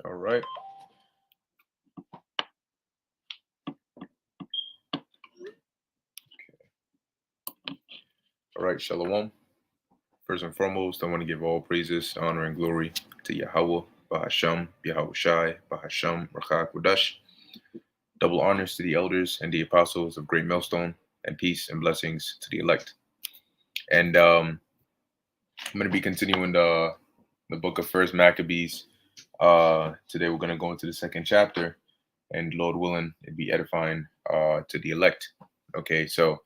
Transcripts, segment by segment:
All right. All right. Shalom. First and foremost, I want to give all praises, honor, and glory to Yahweh, Bahasham, Yahweh Shai, Bahasham, Rakah Kodash. Double honors to the elders and the apostles of Great Millstone, and peace and blessings to the elect. And I'm going to be continuing the book of First Maccabees. Today we're going to go into the second chapter, and Lord willing, it'd be edifying to the elect. Okay, so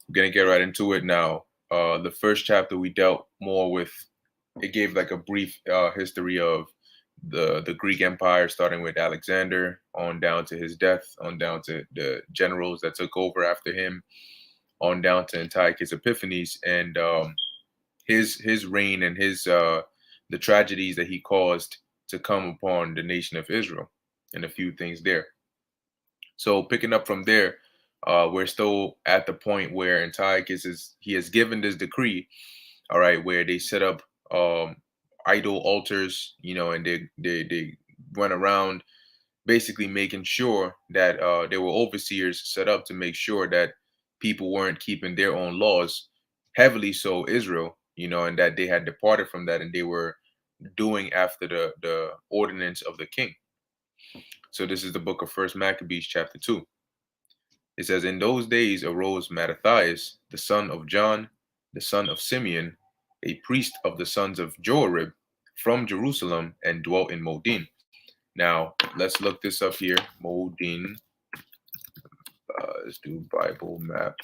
we're going to get right into it now. The first chapter we dealt more with, it gave like a brief history of the Greek Empire, starting with Alexander on down to his death, on down to the generals that took over after him, on down to Antiochus Epiphanes, and his reign and his the tragedies that he caused to come upon the nation of Israel, and a few things there. So picking up from there, we're still at the point where Antiochus he has given this decree, all right, where they set up idol altars, and they went around basically making sure that there were overseers set up to make sure that people weren't keeping their own laws, heavily so Israel, and that they had departed from that and they were doing after the ordinance of the king. So this is the book of First Maccabees chapter 2. It says, in those days arose Mattathias, the son of John, the son of Simeon, a priest of the sons of Joarib, from Jerusalem, and dwelt in Modin. Now, let's look this up here. Modin. Let's do Bible map.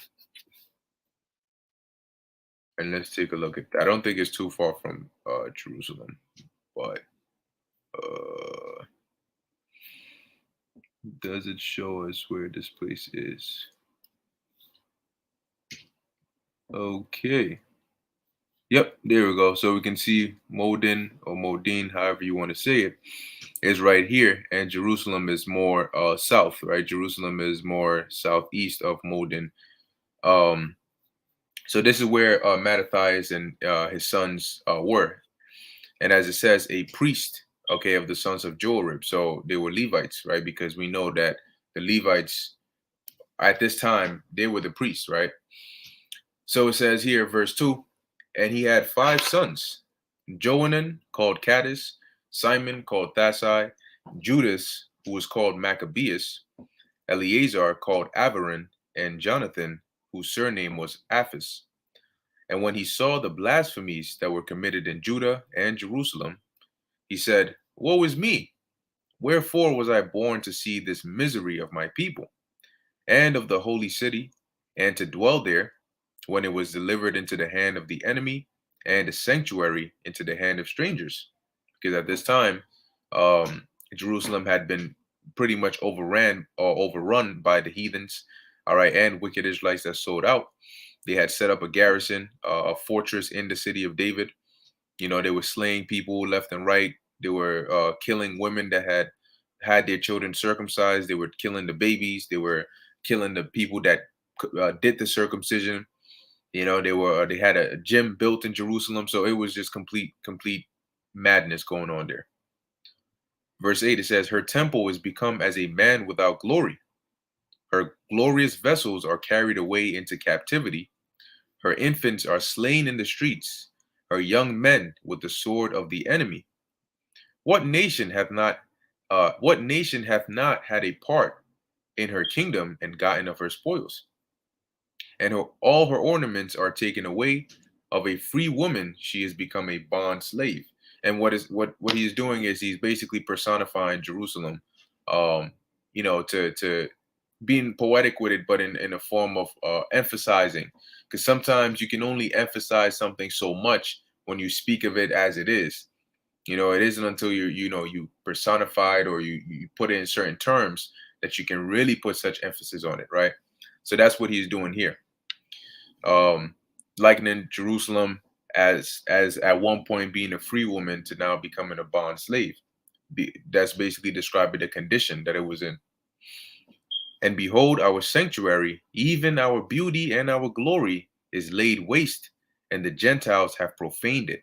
And let's take a look at that. I don't think it's too far from Jerusalem, but does it show us where this place is? Okay. Yep, there we go. So we can see Modin or Modin, however you want to say it, is right here, and Jerusalem is more south, right? Jerusalem is more southeast of Modin. So this is where Mattathias and his sons were, and as it says, a priest, okay, of the sons of Joarib. So they were Levites, right? Because we know that the Levites at this time, they were the priests, right? So it says here, verse 2, and he had 5 sons, Johanan, called Caddis, Simon, called Thasai, Judas, who was called Maccabeus, Eleazar, called Avarin, and Jonathan, whose surname was Aphis. And when he saw the blasphemies that were committed in Judah and Jerusalem, he said, woe is me! Wherefore was I born to see this misery of my people, and of the holy city, and to dwell there, when it was delivered into the hand of the enemy, and the sanctuary into the hand of strangers? Because at this time, Jerusalem had been pretty much overran or overrun by the heathens, all right, and wicked Israelites that sold out. They had set up a garrison, a fortress in the city of David. They were slaying people left and right. They were killing women that had their children circumcised. They were killing the babies. They were killing the people that did the circumcision. They had a gym built in Jerusalem, so it was just complete madness going on there. Verse 8, it says, her temple is become as a man without glory. Her glorious vessels are carried away into captivity. Her infants are slain in the streets, her young men with the sword of the enemy. What nation hath not had a part in her kingdom and gotten of her spoils? And all her ornaments are taken away. Of a free woman she has become a bond slave. And what he is doing is he's basically personifying Jerusalem, to being poetic with it, but in a form of emphasizing, because sometimes you can only emphasize something so much when you speak of it as it is. It isn't until you personify it, or you put it in certain terms, that you can really put such emphasis on it, right? So that's what he's doing here, likening Jerusalem as at one point being a free woman to now becoming a bond slave. That's basically describing the condition that it was in. And behold, our sanctuary, even our beauty and our glory, is laid waste, and the Gentiles have profaned it.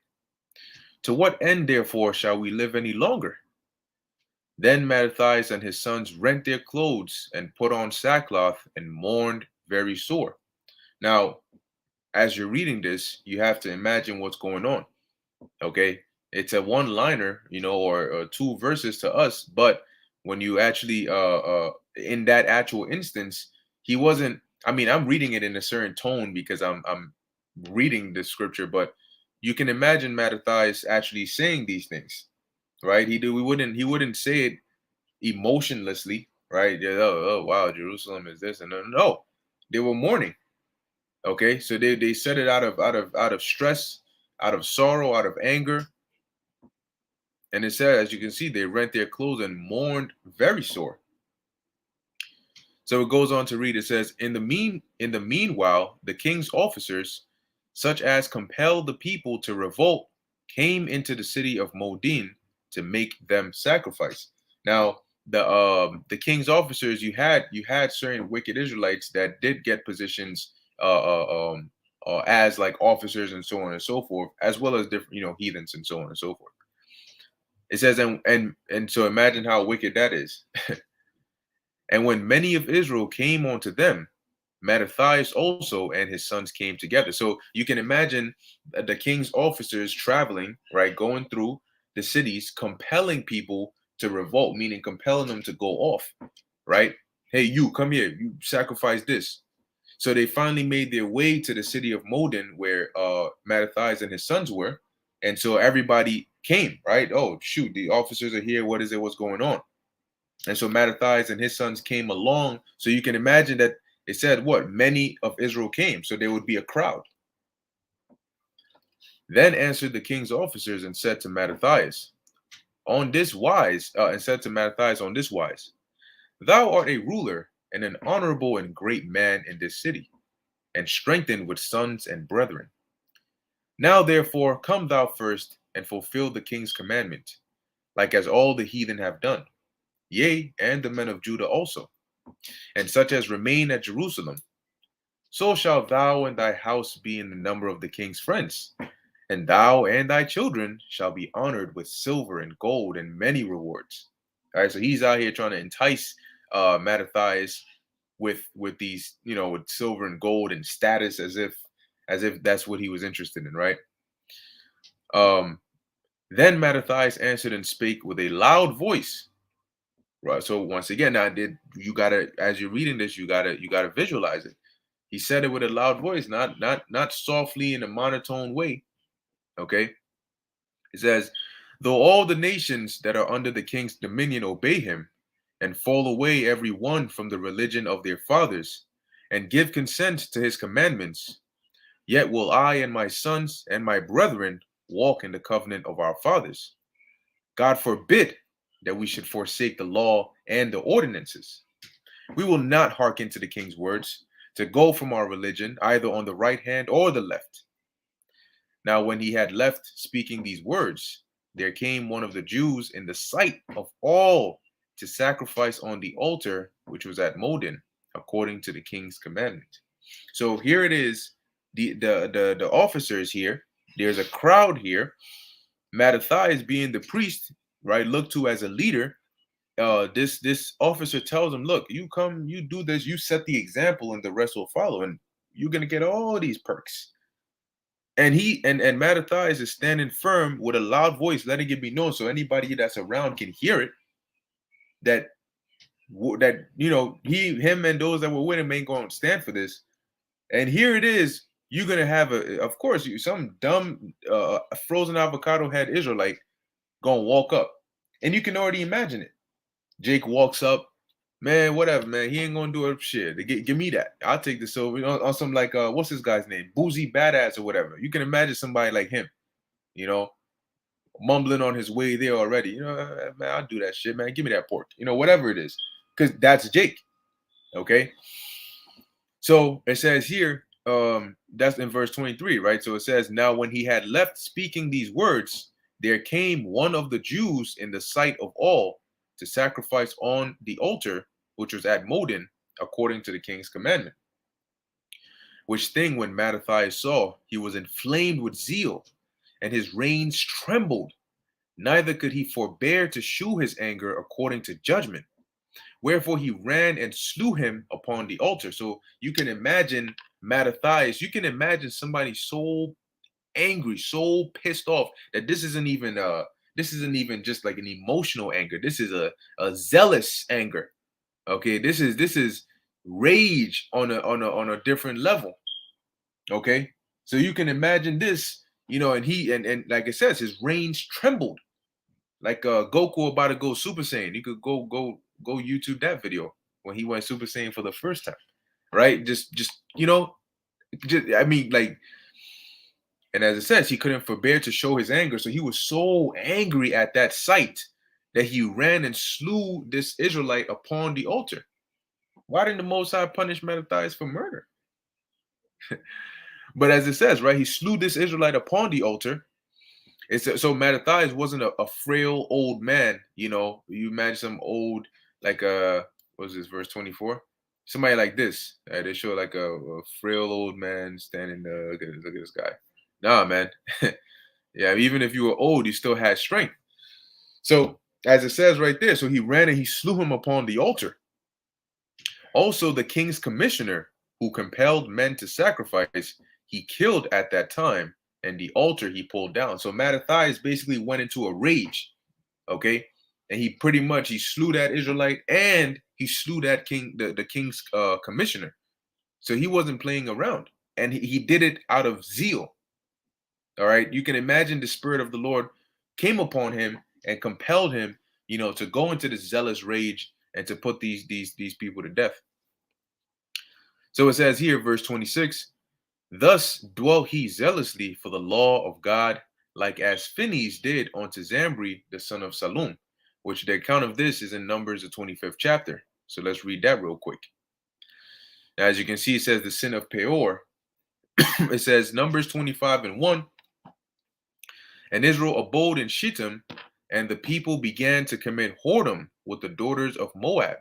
To what end, therefore, shall we live any longer? Then Mattathias and his sons rent their clothes and put on sackcloth and mourned very sore. Now, as you're reading this, you have to imagine what's going on. Okay, it's a one-liner, or two verses to us, but when you actually in that actual instance, he wasn't. I mean, I'm reading it in a certain tone because I'm reading the scripture, but you can imagine Mattathias actually saying these things, right? He wouldn't say it emotionlessly, right? Yeah, oh wow, Jerusalem is this, and no, they were mourning. Okay, so they said it out of stress, out of sorrow, out of anger, and it said, as you can see, they rent their clothes and mourned very sore. So it goes on to read. It says, in the meanwhile, the king's officers, such as compelled the people to revolt, came into the city of Modin to make them sacrifice. Now, the king's officers, you had certain wicked Israelites that did get positions as like officers and so on and so forth, as well as different heathens and so on and so forth. It says, and so imagine how wicked that is. And when many of Israel came unto them, Mattathias also and his sons came together. So you can imagine the king's officers traveling, right, going through the cities, compelling people to revolt, meaning compelling them to go off, right? Hey, you come here, you sacrifice this. So they finally made their way to the city of Modin, where Mattathias and his sons were. And so everybody came, right? Oh, shoot, the officers are here. What is it? What's going on? And so Mattathias and his sons came along. So you can imagine that it said what? Many of Israel came. So there would be a crowd. Then answered the king's officers and said to Mattathias, on this wise, and said to Mattathias on this wise, thou art a ruler and an honorable and great man in this city, and strengthened with sons and brethren. Now therefore come thou first and fulfill the king's commandment, like as all the heathen have done, yea, and the men of Judah also, and such as remain at Jerusalem. So shalt thou and thy house be in the number of the king's friends, and thou and thy children shall be honored with silver and gold and many rewards. All right, so he's out here trying to entice Mattathias with these, with silver and gold and status, as if that's what he was interested in, right? Um, then Mattathias answered and spake with a loud voice. Right. So once again, now did you gotta, as you're reading this, you gotta visualize it. He said it with a loud voice, not softly in a monotone way. Okay. It says, though all the nations that are under the king's dominion obey him, and fall away every one from the religion of their fathers, and give consent to his commandments, yet will I and my sons and my brethren walk in the covenant of our fathers. God forbid that we should forsake the law and the ordinances. We will not hearken to the king's words to go from our religion, either on the right hand or the left. Now, when he had left speaking these words, there came one of the Jews in the sight of all to sacrifice on the altar which was at Modin, according to the king's commandment. So here it is, the officers here. There's a crowd here. Mattathias being the priest, right, looked to as a leader. This officer tells him, look, you come, you do this, you set the example, and the rest will follow, and you're gonna get all these perks. And and Mattathias is standing firm with a loud voice, letting it be known so anybody that's around can hear it. That him and those that were with him ain't going to stand for this. And here it is. You're gonna have of course, some dumb frozen avocado head Israelite gonna walk up, and you can already imagine it. Jake walks up, man, whatever, man. He ain't gonna do it. Shit, give me that. I'll take the silver on some like what's this guy's name? Boozy Badass or whatever. You can imagine somebody like him, you know, mumbling on his way there already. Man, I'll do that shit, man. Give me that pork. Whatever it is, because that's Jake. Okay. So it says here, that's in verse 23, right? So it says, now when he had left speaking these words, there came one of the Jews in the sight of all to sacrifice on the altar, which was at Modin, according to the king's commandment. Which thing when Mattathias saw, he was inflamed with zeal, and his reins trembled. neither could he forbear to shew his anger according to judgment. Wherefore he ran and slew him upon the altar. So you can imagine Mattathias, you can imagine somebody so angry, so pissed off that this isn't even just like an emotional anger. This is a zealous anger. Okay, this is rage on a different level. Okay, so you can imagine this, and like it says, his reins trembled like Goku about to go Super Saiyan. You could go YouTube that video when he went Super Saiyan for the first time, right? Just I mean, like, and as it says, he couldn't forbear to show his anger, so he was so angry at that sight that he ran and slew this Israelite upon the altar. Why didn't the Most High punish Mattathias for murder? But as it says, right, he slew this Israelite upon the altar. It's so Mattathias wasn't a frail old man. You imagine some old, like what was this, verse 24? Somebody like this. They show like a frail old man standing there. Look at this guy. Nah, man. Yeah, even if you were old, you still had strength. So as it says right there, so he ran and he slew him upon the altar. Also, the king's commissioner, who compelled men to sacrifice, he killed at that time, and the altar he pulled down. So Mattathias basically went into a rage, okay? And he pretty much he slew that Israelite and he slew that king, the king's commissioner. So he wasn't playing around, and he did it out of zeal. All right, you can imagine the spirit of the Lord came upon him and compelled him, to go into this zealous rage and to put these people to death. So it says here, verse 26, thus dwelt he zealously for the law of God, like as Phineas did unto Zambri, the son of Salum, which the account of this is in Numbers, the 25th chapter. So let's read that real quick. Now, as you can see, it says the sin of Peor. It says Numbers 25 and 1. And Israel abode in Shittim, and the people began to commit whoredom with the daughters of Moab.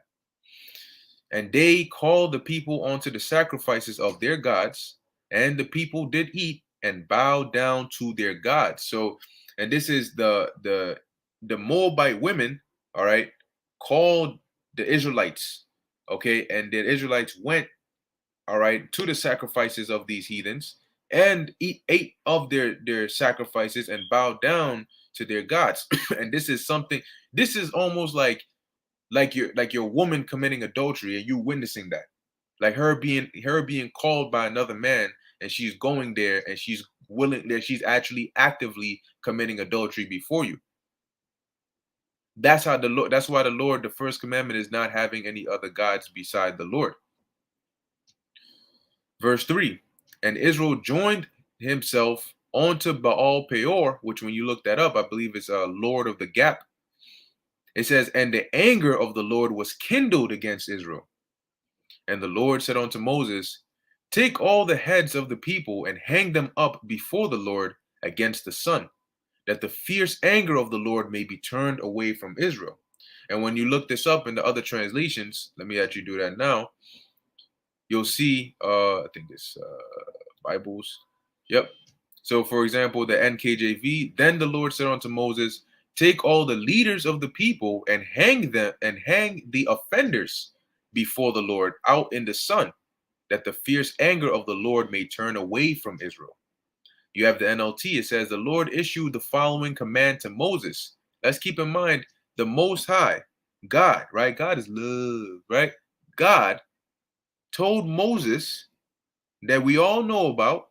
And they called the people unto the sacrifices of their gods, and the people did eat and bow down to their gods. So, and this is the Moabite women, all right, called the Israelites, okay, and the Israelites went, all right, to the sacrifices of these heathens and ate of their sacrifices and bowed down to their gods. And this is something. This is almost like your woman committing adultery and you witnessing that, like her being called by another man, and she's going there and she's willing that she's actually actively committing adultery before you. That's why the Lord, the first commandment is not having any other gods beside the Lord. Verse 3, and Israel joined himself onto Baal Peor, which when you look that up, I believe it's Lord of the Gap. It says, and the anger of the Lord was kindled against Israel. And the Lord said unto Moses, take all the heads of the people and hang them up before the Lord against the sun, that the fierce anger of the Lord may be turned away from Israel. And when you look this up in the other translations, let me actually do that now. You'll see, I think this Bibles. Yep. So, for example, the NKJV, then the Lord said unto Moses, take all the leaders of the people and hang them and hang the offenders before the Lord out in the sun, that the fierce anger of the Lord may turn away from Israel. You have the NLT. It says, the Lord issued the following command to Moses. Let's keep in mind the Most High, God, right? God is love, right? God told Moses that we all know about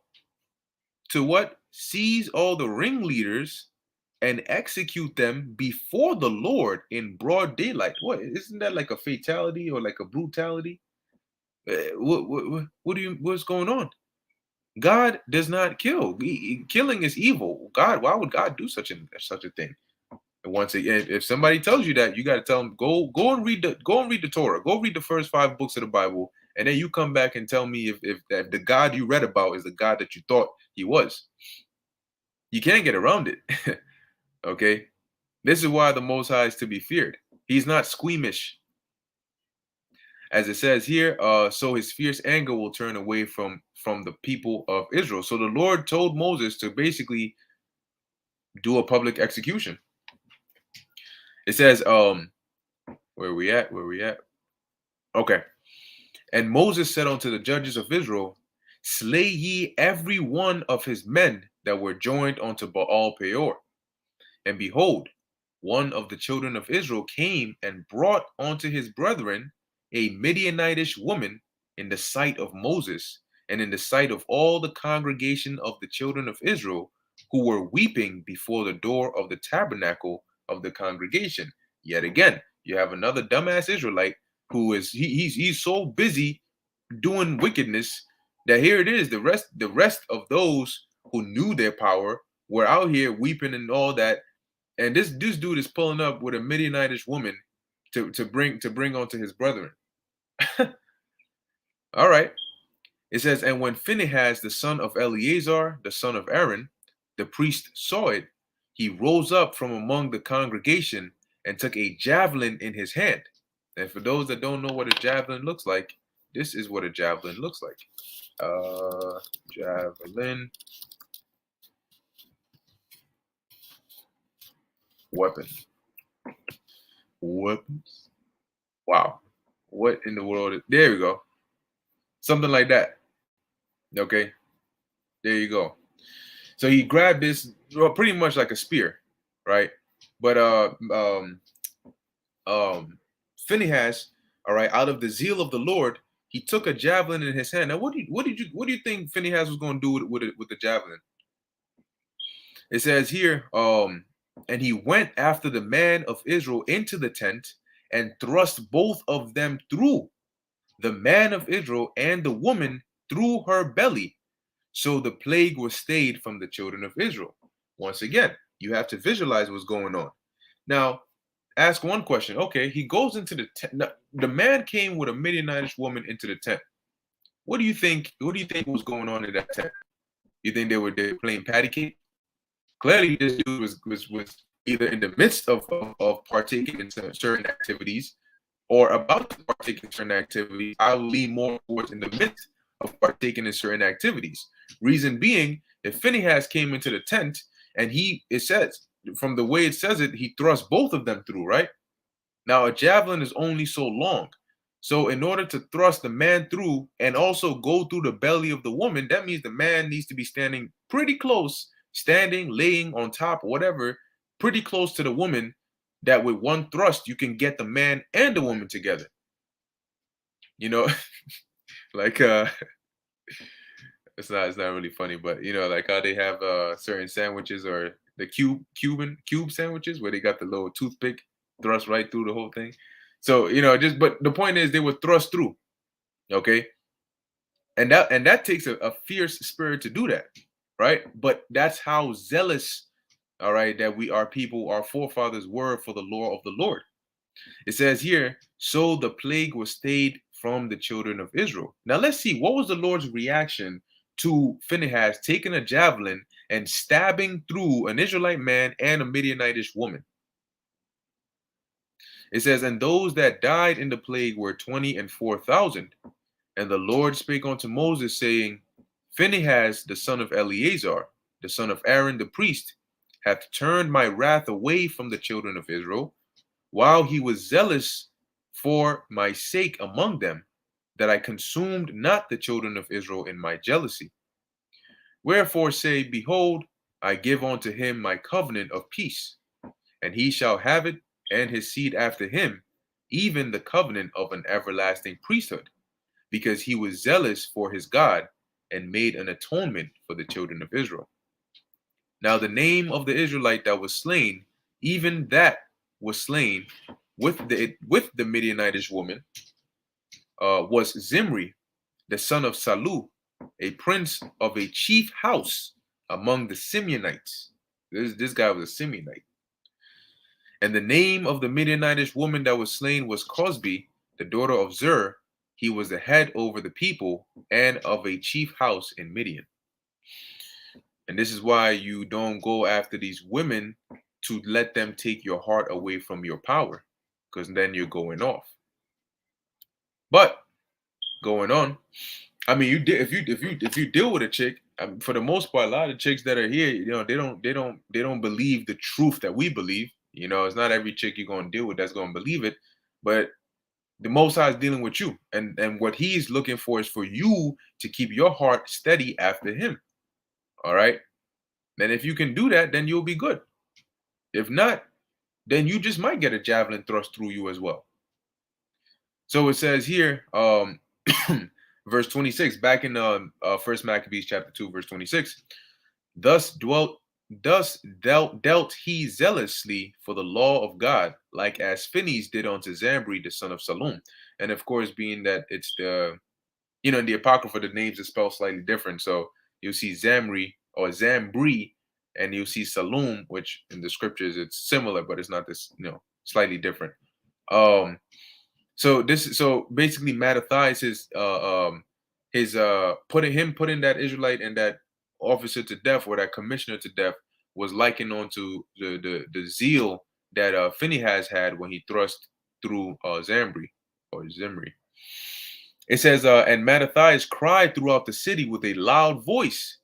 to what? Seize all the ringleaders and execute them before the Lord in broad daylight. What, isn't that like a fatality or like a brutality? What's going on? God does not kill. Killing is evil. Why would God do such a thing? And once again, if somebody tells you that, you got to tell them go and read the Torah. Go read the first 5 books of the Bible, and then you come back and tell me if the God you read about is the God that you thought he was. You can't get around it. Okay, this is why the Most High is to be feared. He's not squeamish. As it says here, so his fierce anger will turn away from the people of Israel. So the Lord told Moses to basically do a public execution. It says, where we at? Where we at? Okay. And Moses said unto the judges of Israel, slay ye every one of his men that were joined unto Baal Peor. And behold, one of the children of Israel came and brought unto his brethren a Midianitish woman in the sight of Moses, and in the sight of all the congregation of the children of Israel, who were weeping before the door of the tabernacle of the congregation. Yet again, you have another dumbass Israelite who is he's so busy doing wickedness that here it is. The rest of those who knew their power were out here weeping and all that, and this dude is pulling up with a Midianitish woman to bring onto his brethren. All right. It says, and when Phinehas, the son of Eleazar, the son of Aaron, the priest, saw it, he rose up from among the congregation and took a javelin in his hand. And for those that don't know what a javelin looks like, this is what a javelin looks like. Javelin weapon. Weapons. Wow. What in the world? There we go. Something like that. Okay. There you go. So he grabbed this, well, pretty much like a spear, right? But Phinehas, all right, out of the zeal of the Lord, he took a javelin in his hand. Now, what do you think Phinehas was going to do with the javelin? It says here, and he went after the man of Israel into the tent and thrust both of them through, the man of Israel and the woman through her belly. So the plague was stayed from the children of Israel. Once again, you have to visualize what's going on. Now, ask one question. Okay, he goes into the tent. Now, the man came with a Midianitish woman into the tent. What do you think? What do you think was going on in that tent? You think they were playing patty cake? Clearly, this dude was either in the midst of partaking in certain activities or about to partake in certain activities. I will lean more towards in the midst of partaking in certain activities. Reason being, if Phinehas came into the tent and it says, from the way it says it, he thrust both of them through, right? Now, a javelin is only so long. So in order to thrust the man through and also go through the belly of the woman, that means the man needs to be standing pretty close, standing, laying on top, whatever, pretty close to the woman, that with one thrust, you can get the man and the woman together. You know, like it's not really funny, but you know, like how they have certain sandwiches or the Cuban sandwiches where they got the little toothpick thrust right through the whole thing. So, you know, but the point is they were thrust through. Okay. And that takes a fierce spirit to do that, right? But that's how zealous, all right, that our forefathers were for the law of the Lord. It says here, so the plague was stayed from the children of Israel. Now let's see, what was the Lord's reaction to Phinehas taking a javelin and stabbing through an Israelite man and a Midianitish woman? It says, and those that died in the plague were 24,000. And the Lord spake unto Moses, saying, Phinehas, the son of Eleazar, the son of Aaron the priest, hath turned my wrath away from the children of Israel, while he was zealous for my sake among them, that I consumed not the children of Israel in my jealousy. Wherefore say, behold, I give unto him my covenant of peace, and he shall have it, and his seed after him, even the covenant of an everlasting priesthood, because he was zealous for his God, and made an atonement for the children of Israel. Now the name of the Israelite that was slain, even that was slain with the Midianitish woman, was Zimri, the son of Salu, a prince of a chief house among the Simeonites. This guy was a Simeonite. And the name of the Midianitish woman that was slain was Cosbi, the daughter of Zur. He was the head over the people and of a chief house in Midian. And this is why you don't go after these women to let them take your heart away from your power, because then you're going off. But going on, I mean, if you deal with a chick, for the most part, a lot of chicks that are here, you know, they don't believe the truth that we believe. It's not every chick you're gonna deal with that's gonna believe it, but the Most High is dealing with you, and what He's looking for is for you to keep your heart steady after Him. All right, and if you can do that, then you'll be good. If not, then you just might get a javelin thrust through you as well. So it says here, verse 26, back in First Maccabees Chapter 2, verse 26. Thus dealt he zealously for the law of God, like as Phineas did unto Zambri, the son of Salom. And of course, being that it's in the Apocrypha, the names are spelled slightly different. So you'll see Zamri or Zambri, and you'll see Salom, which in the scriptures it's similar, but it's not this, slightly different. So basically Mattathias his putting that Israelite and that officer to death, or that commissioner to death, was likened on to the zeal that Phinehas had when he thrust through Zambri or Zimri. It says, and Mattathias cried throughout the city with a loud voice,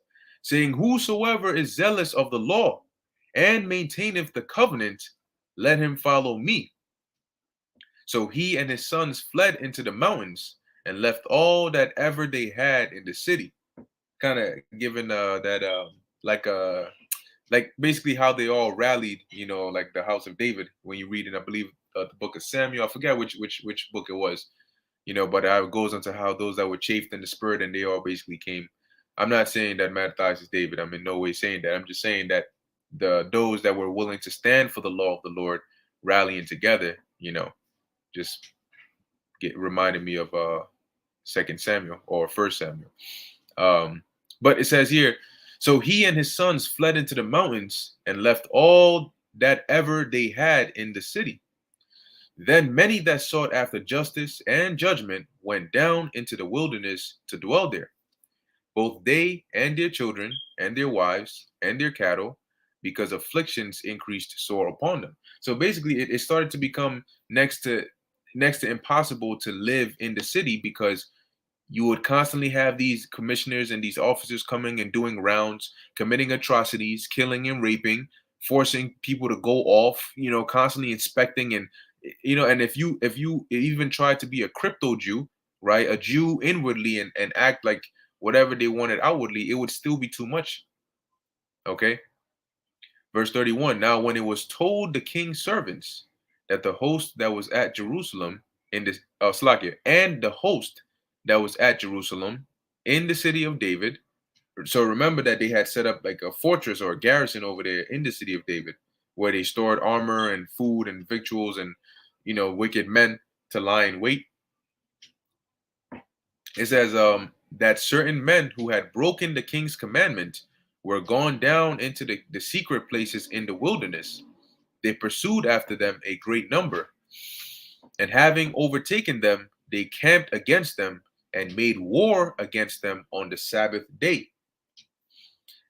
saying, whosoever is zealous of the law and maintaineth the covenant, let him follow me. So he and his sons fled into the mountains and left all that ever they had in the city. Kind of given that like basically how they all rallied, like the house of David when you read in, I believe, the book of Samuel. I forget which book it was, but it goes into how those that were chafed in the spirit and they all basically came. I'm not saying that Mattathias is David. I'm in no way saying that. I'm just saying that those that were willing to stand for the law of the Lord rallying together, just reminded me of Second Samuel or First Samuel. But it says here, so he and his sons fled into the mountains and left all that ever they had in the city. Then many that sought after justice and judgment went down into the wilderness to dwell there, both they and their children and their wives and their cattle, because afflictions increased sore upon them. So basically, it started to become next to impossible to live in the city, because you would constantly have these commissioners and these officers coming and doing rounds, committing atrocities, killing and raping, forcing people to go off, constantly inspecting, and and if you even try to be a crypto Jew, right, a Jew inwardly, and act like whatever they wanted outwardly, it would still be too much. Okay. Verse 31. Now when it was told the king's servants that the host that was at Jerusalem in this Slakia, and the host that was at Jerusalem in the city of David. So remember that they had set up like a fortress or a garrison over there in the city of David, where they stored armor and food and victuals and wicked men to lie in wait. It says that certain men who had broken the king's commandment were gone down into the secret places in the wilderness. They pursued after them a great number, and having overtaken them, they camped against them and made war against them on the Sabbath day.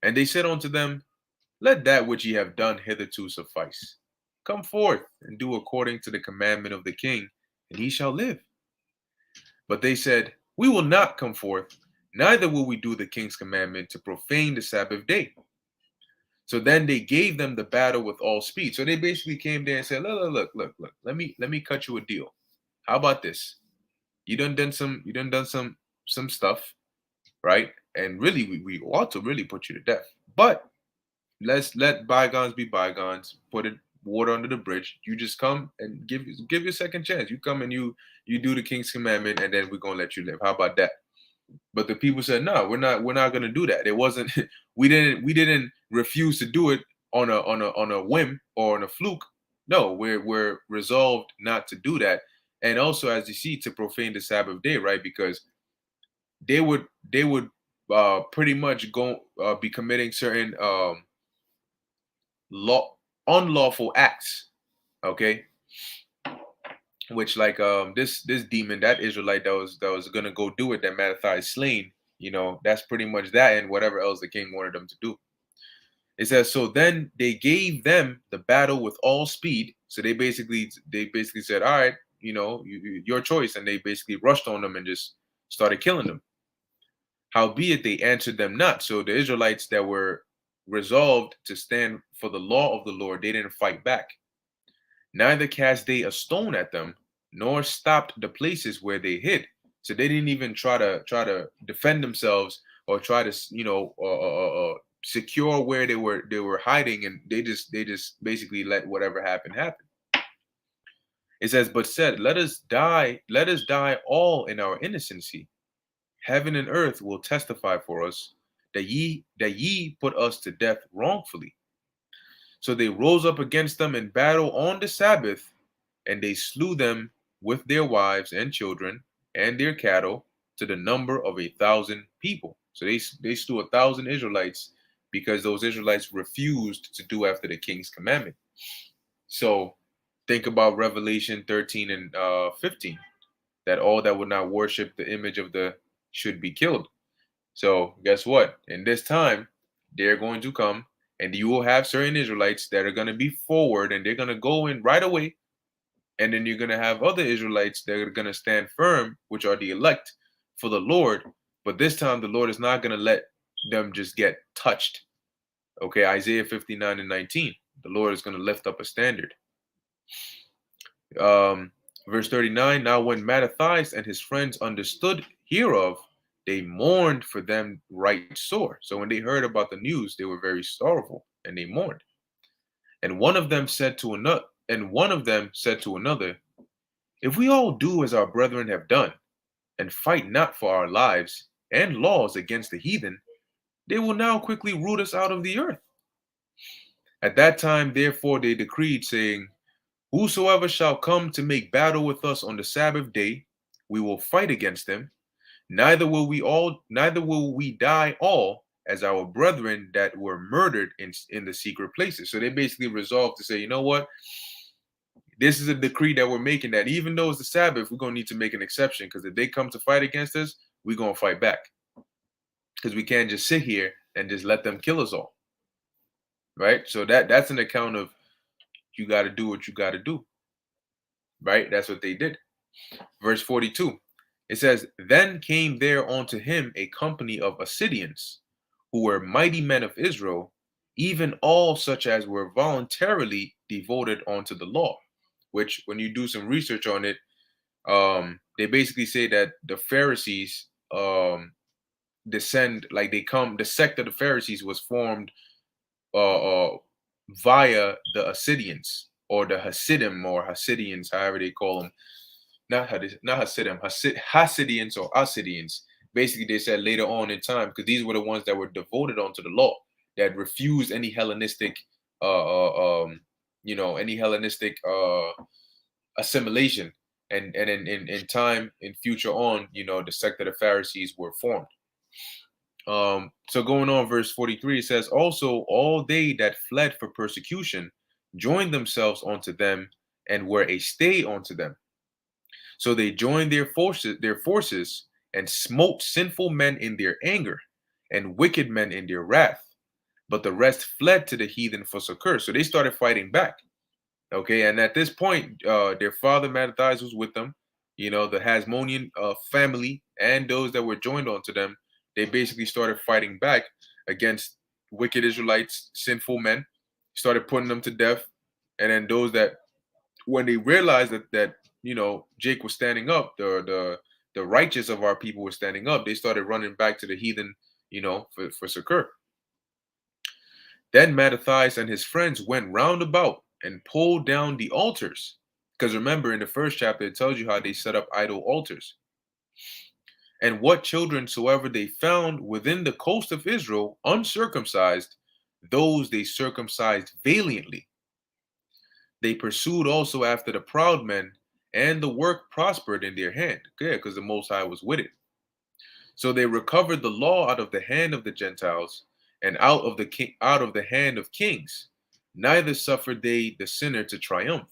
And they said unto them, let that which ye have done hitherto suffice. Come forth and do according to the commandment of the king, and he shall live. But they said, we will not come forth, neither will we do the king's commandment to profane the Sabbath day. So then they gave them the battle with all speed. So they basically came there and said, look, let me cut you a deal. How about this? You done some stuff, right? And really, we ought to really put you to death. But let's let bygones be bygones. Put it water under the bridge. You just come and give you a second chance. You come and you do the king's commandment, and then we're gonna let you live. How about that? But the people said, no, we're not gonna do that. It wasn't we didn't refuse to do it on a whim or on a fluke. No, we're resolved not to do that. And also, as you see, to profane the Sabbath day, right? Because they would pretty much go be committing certain law unlawful acts, okay, which like this demon, that Israelite that was gonna go do it, that Mattathias slain, that's pretty much that, and whatever else the king wanted them to do. It says, so then they gave them the battle with all speed. So they basically said, all right, your choice, and they basically rushed on them and just started killing them. Howbeit they answered them not. So the Israelites that were resolved to stand for the law of the Lord, they didn't fight back. Neither cast they a stone at them, nor stopped the places where they hid. So they didn't even try to defend themselves or try to secure where they were hiding, and they just basically let whatever happened happen. It says, but said, let us die all in our innocency. Heaven and earth will testify for us that ye put us to death wrongfully. So they rose up against them in battle on the Sabbath, and they slew them with their wives and children and their cattle to the number of 1,000 people. So they slew 1,000 Israelites because those Israelites refused to do after the king's commandment. So think about Revelation 13 and 15, that all that would not worship the image of the should be killed. So guess what? In this time, they're going to come, and you will have certain Israelites that are going to be forward, and they're going to go in right away. And then you're going to have other Israelites that are going to stand firm, which are the elect for the Lord. But this time, the Lord is not going to let them just get touched. Okay, Isaiah 59 and 19. The Lord is going to lift up a standard. Verse 39, now when Mattathias and his friends understood hereof, they mourned for them right sore. So when they heard about the news, they were very sorrowful, and they mourned. And one of them said to another, if we all do as our brethren have done, and fight not for our lives and laws against the heathen, they will now quickly root us out of the earth. At that time, therefore, they decreed, saying, whosoever shall come to make battle with us on the Sabbath day, we will fight against them. Neither will we die all as our brethren that were murdered in the secret places. So they basically resolved to say, you know what? This is a decree that we're making, that even though it's the Sabbath, we're going to need to make an exception, because if they come to fight against us, we're going to fight back. Because we can't just sit here and just let them kill us all. Right? So that's an account of, you got to do what you got to do. Right? That's what they did. Verse 42, it says, then came there unto him a company of Assyrians, who were mighty men of Israel, even all such as were voluntarily devoted unto the law. Which, when you do some research on it, they basically say that the Pharisees the sect of the Pharisees was formed via the Assyrians, or the Hasidim, or Hasidians, however they call them. Not Hasidim, Hasidians or Assyrians. Basically, they said later on in time, because these were the ones that were devoted onto the law, that refused any Hellenistic, any Hellenistic assimilation. And in time, in future on, the sect of the Pharisees were formed. So going on, verse 43, it says, also all they that fled for persecution joined themselves unto them, and were a stay unto them. So they joined their forces, and smote sinful men in their anger, and wicked men in their wrath. But the rest fled to the heathen for succor. So they started fighting back. Okay, and at this point, their father Mattathias was with them. The Hasmonean family and those that were joined onto them, they basically started fighting back against wicked Israelites, sinful men, started putting them to death. And then those that, when they realized that Jake was standing up, the righteous of our people were standing up, they started running back to the heathen, for succor. Then Mattathias and his friends went round about and pulled down the altars. Because remember, in the first chapter, it tells you how they set up idol altars. And what children soever they found within the coast of Israel uncircumcised, those they circumcised valiantly. They pursued also after the proud men, and the work prospered in their hand. Yeah, because the Most High was with it. So they recovered the law out of the hand of the Gentiles, and out of the hand of kings. Neither suffered they the sinner to triumph.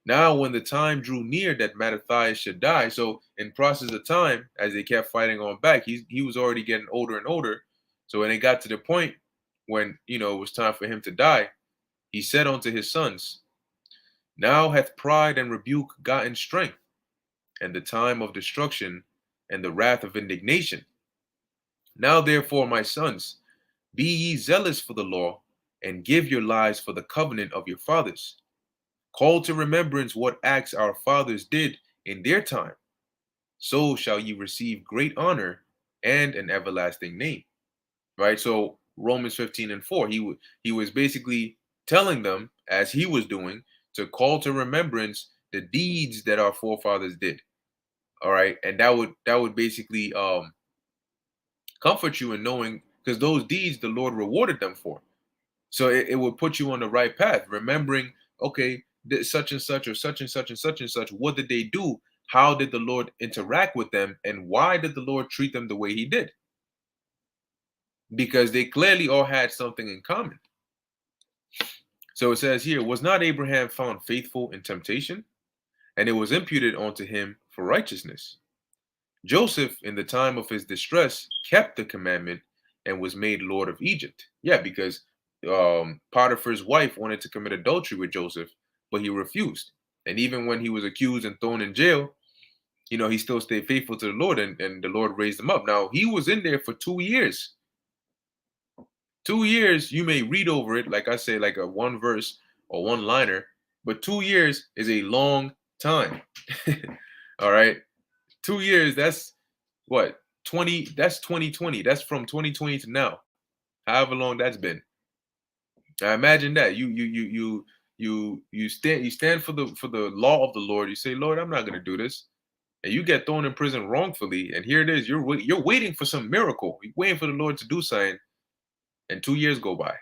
Now, when the time drew near that Mattathias should die, so in process of time, as they kept fighting on back, he was already getting older and older. So when it got to the point when it was time for him to die, he said unto his sons, now hath pride and rebuke gotten strength, and the time of destruction, and the wrath of indignation. Now therefore, my sons, be ye zealous for the law, and give your lives for the covenant of your fathers. Call to remembrance what acts our fathers did in their time, so shall you receive great honor and an everlasting name. Right? So Romans 15:4, he was basically telling them, as he was doing, to call to remembrance the deeds that our forefathers did. All right, and that would basically comfort you in knowing, because those deeds the Lord rewarded them for. So it would put you on the right path, remembering, okay, such and such or such and such and such and such, what did they do? How did the Lord interact with them? And why did the Lord treat them the way he did? Because they clearly all had something in common. So it says here, was not Abraham found faithful in temptation? And it was imputed unto him for righteousness. Joseph, in the time of his distress, kept the commandment and was made Lord of Egypt. Yeah, because Potiphar's wife wanted to commit adultery with Joseph, but he refused. And even when he was accused and thrown in jail, he still stayed faithful to the Lord, and the Lord raised him up. Now, he was in there for 2 years. 2 years, you may read over it, like I say, like a one verse or one liner, but 2 years is a long time. All right. 2 years, that's what, 20, that's 2020. That's from 2020 to now, however long that's been. Now imagine that. You stand for the law of the Lord. You say, Lord, I'm not gonna do this. And you get thrown in prison wrongfully. And here it is, you're waiting for some miracle. You're waiting for the Lord to do something, and 2 years go by.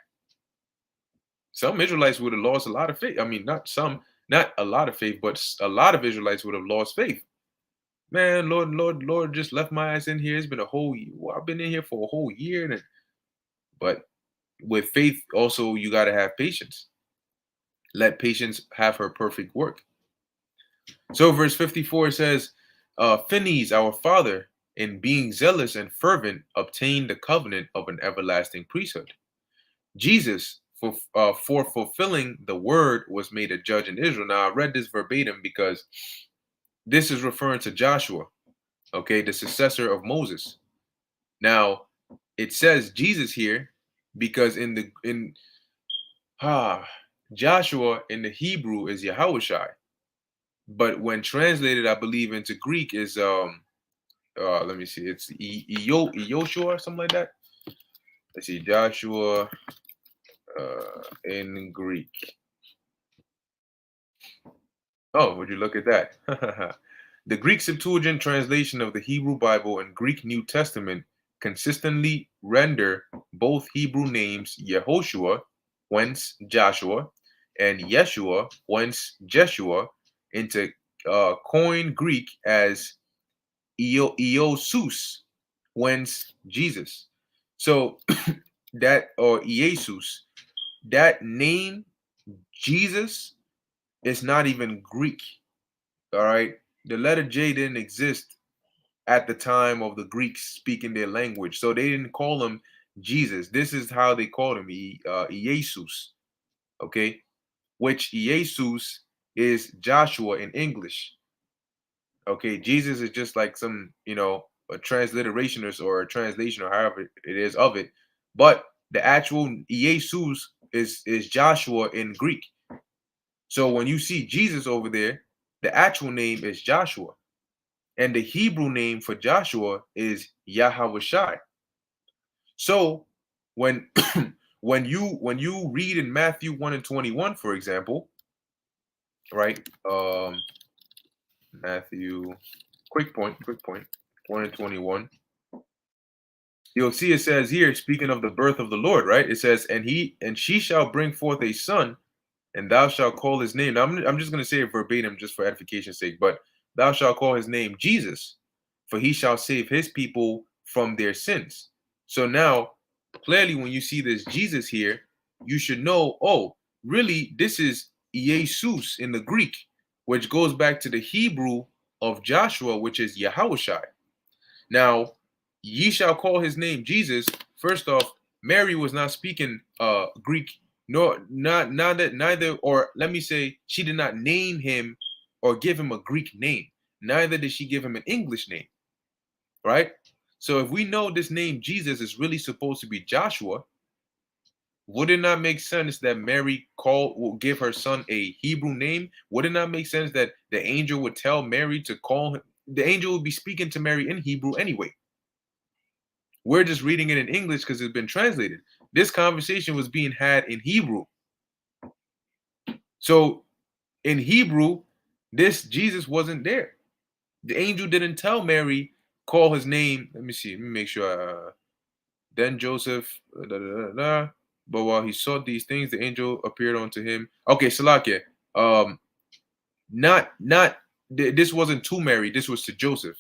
Some Israelites would have lost a lot of faith. I mean, not a lot of faith, but a lot of Israelites would have lost faith. Man, Lord, just left my ass in here. It's been a whole year. Well, I've been in here for a whole year. But with faith, also, you got to have patience. Let patience have her perfect work. So, verse 54 says, Phineas, our father, in being zealous and fervent, obtained the covenant of an everlasting priesthood. Jesus, for fulfilling the word, was made a judge in Israel. Now, I read this verbatim because this is referring to Joshua, okay, the successor of Moses. Now, it says Jesus here because in Joshua in the Hebrew is Yahushai, but when translated, I believe into Greek is let me see, it's Yoshua or something like that. Let's see, Joshua in Greek. Oh, would you look at that? The Greek Septuagint translation of the Hebrew Bible and Greek New Testament consistently render both Hebrew names Yehoshua, whence Joshua, and Yeshua, whence Jeshua, into Koine Greek as Iosus, whence Jesus. So that, or Jesus, that name Jesus is not even Greek. All right. The letter J didn't exist at the time of the Greeks speaking their language. So they didn't call him Jesus. This is how they called him, Jesus. Okay. Which Jesus is Joshua in English. Okay. Jesus is just like some, a transliteration or a translation or however it is of it. But the actual Jesus is Joshua in Greek. So when you see Jesus over there, the actual name is Joshua. And the Hebrew name for Joshua is Yahweh. So when when you read in Matthew 1 and 21, for example, right? Matthew, quick point, 1 and 21. You'll see it says here, speaking of the birth of the Lord, right? It says, and she shall bring forth a son, and thou shalt call his name. Now, I'm just going to say it verbatim just for edification's sake, but thou shalt call his name Jesus, for he shall save his people from their sins. So now, clearly, when you see this Jesus here, you should know, oh, really, this is Jesus in the Greek, which goes back to the Hebrew of Joshua, which is Yahushai. Now, ye shall call his name Jesus. First off, Mary was not speaking Greek, nor not that neither, or let me say, she did not name him or give him a Greek name. Neither did she give him an English name, right? So if we know this name Jesus is really supposed to be Joshua, would it not make sense that Mary will give her son a Hebrew name? Would it not make sense that the angel would tell Mary to call him? The angel would be speaking to Mary in Hebrew anyway. We're just reading it in English because it's been translated. This conversation was being had in Hebrew. So in Hebrew, this Jesus wasn't there. The angel didn't tell Mary, call his name. Let me see. Let me make sure. Then Joseph, but while he saw these things, the angel appeared unto him. Okay, Salakia. Um, not this wasn't to Mary. This was to Joseph.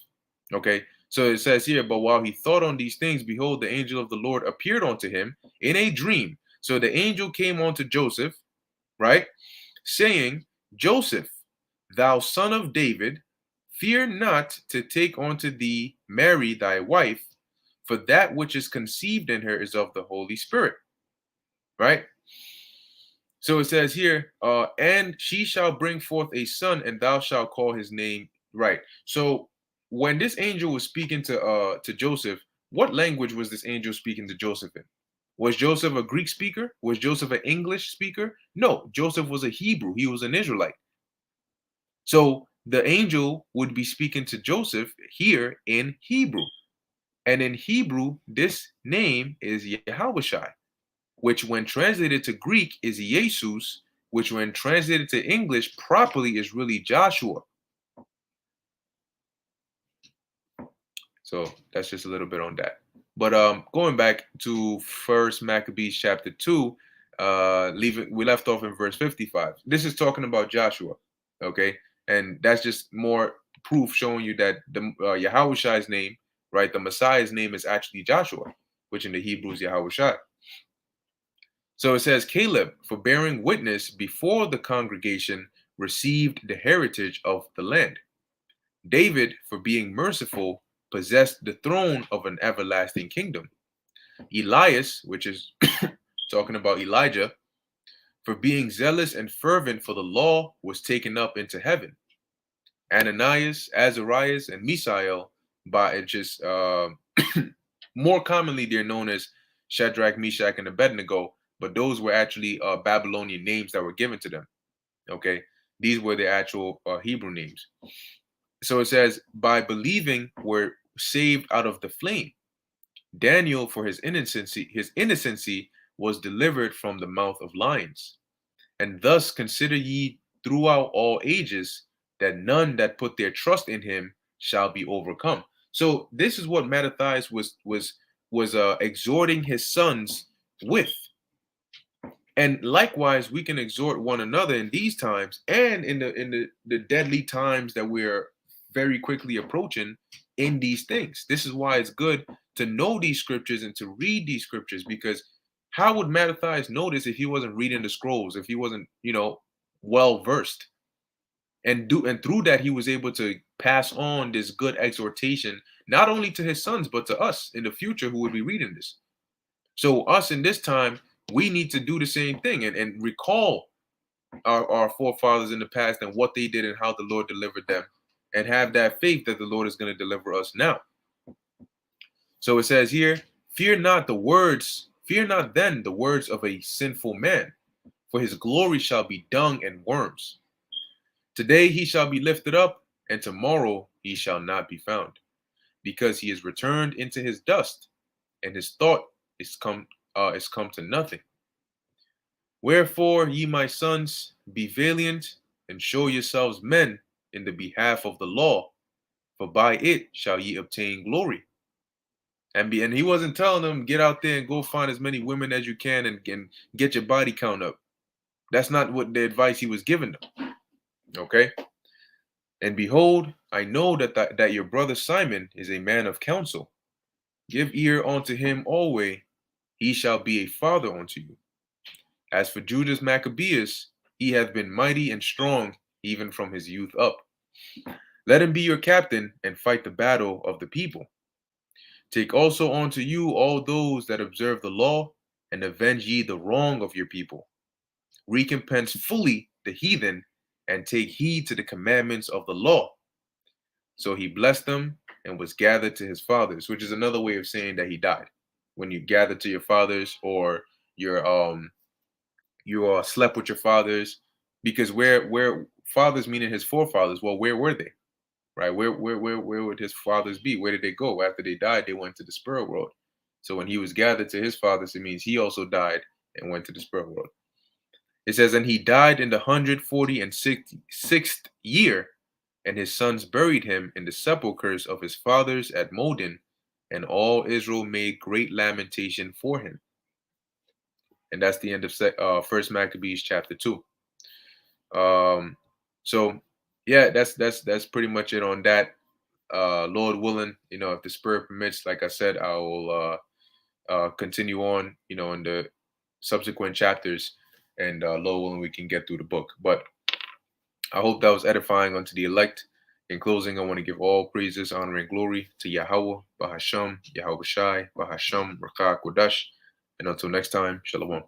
Okay, so it says here, but while he thought on these things, behold, the angel of the Lord appeared unto him in a dream. So the angel came unto Joseph, right, saying, Joseph, thou son of David, fear not to take unto thee Mary thy wife, for that which is conceived in her is of the Holy Spirit. Right? So it says here, and she shall bring forth a son, and thou shalt call his name. Right. So when this angel was speaking to Joseph, what language was this angel speaking to Joseph in? Was Joseph a Greek speaker? Was Joseph an English speaker? No, Joseph was a Hebrew. He was an Israelite. So the angel would be speaking to Joseph here in Hebrew. And in Hebrew, this name is Yahweh, which when translated to Greek is Jesus, which when translated to English properly is really Joshua. So that's just a little bit on that. But going back to First Maccabees chapter 2, we left off in verse 55. This is talking about Joshua, okay? And that's just more proof showing you that the Yahweh's name, right, the Messiah's name is actually Joshua, which in the Hebrew is Yahweh. So it says, Caleb, for bearing witness before the congregation, received the heritage of the land. David, for being merciful, possessed the throne of an everlasting kingdom. Elias, which is talking about Elijah, for being zealous and fervent for the law, was taken up into heaven. Ananias, Azarias, and Misael, by just more commonly they're known as Shadrach, Meshach, and Abednego, but those were actually Babylonian names that were given to them. Okay, these were the actual Hebrew names. So it says, by believing were saved out of the flame. Daniel, for his innocency was delivered from the mouth of lions. And thus consider ye throughout all ages that none that put their trust in him shall be overcome. So this is what Mattathias was exhorting his sons with. And likewise, we can exhort one another in these times and in the deadly times that we're very quickly approaching in these things. This is why it's good to know these scriptures and to read these scriptures, because how would Mattathias know this if he wasn't reading the scrolls, if he wasn't, well versed? And through that he was able to pass on this good exhortation not only to his sons but to us in the future who would be reading this. So us in this time, we need to do the same thing and recall our forefathers in the past and what they did and how the Lord delivered them, and have that faith that the Lord is going to deliver us now. So it says here, fear not then the words of a sinful man, for his glory shall be dung and worms. Today he shall be lifted up, and tomorrow he shall not be found, because he is returned into his dust, and his thought is come to nothing. Wherefore, ye my sons, be valiant, and show yourselves men in the behalf of the law, for by it shall ye obtain glory. And he wasn't telling them, get out there and go find as many women as you can and get your body count up. That's not what the advice he was giving them. Okay? And behold, I know that your brother Simon is a man of counsel. Give ear unto him always, he shall be a father unto you. As for Judas Maccabeus, he hath been mighty and strong even from his youth up. Let him be your captain and fight the battle of the people. Take also unto you all those that observe the law, and avenge ye the wrong of your people. Recompense fully the heathen, and take heed to the commandments of the law. So he blessed them and was gathered to his fathers, which is another way of saying that he died. When you gather to your fathers, or you slept with your fathers, because where fathers meaning his forefathers. Well, where were they? Right? Where would his fathers be? Where did they go after they died? They went to the spirit world. So when he was gathered to his fathers, it means he also died and went to the spirit world. It says, and he died in the 146th year, and his sons buried him in the sepulchres of his fathers at Modin, and all Israel made great lamentation for him. And that's the end of First Maccabees chapter 2. So yeah, that's pretty much it on that. Lord willing, if the spirit permits, like I said, I will continue on, in the subsequent chapters, and Lord willing, we can get through the book. But I hope that was edifying unto the elect. In closing, I want to give all praises, honor, and glory to Yahweh, Bahasham, Yahweh Shai, Bahasham, Rakah, Kodash. And until next time, Shalom.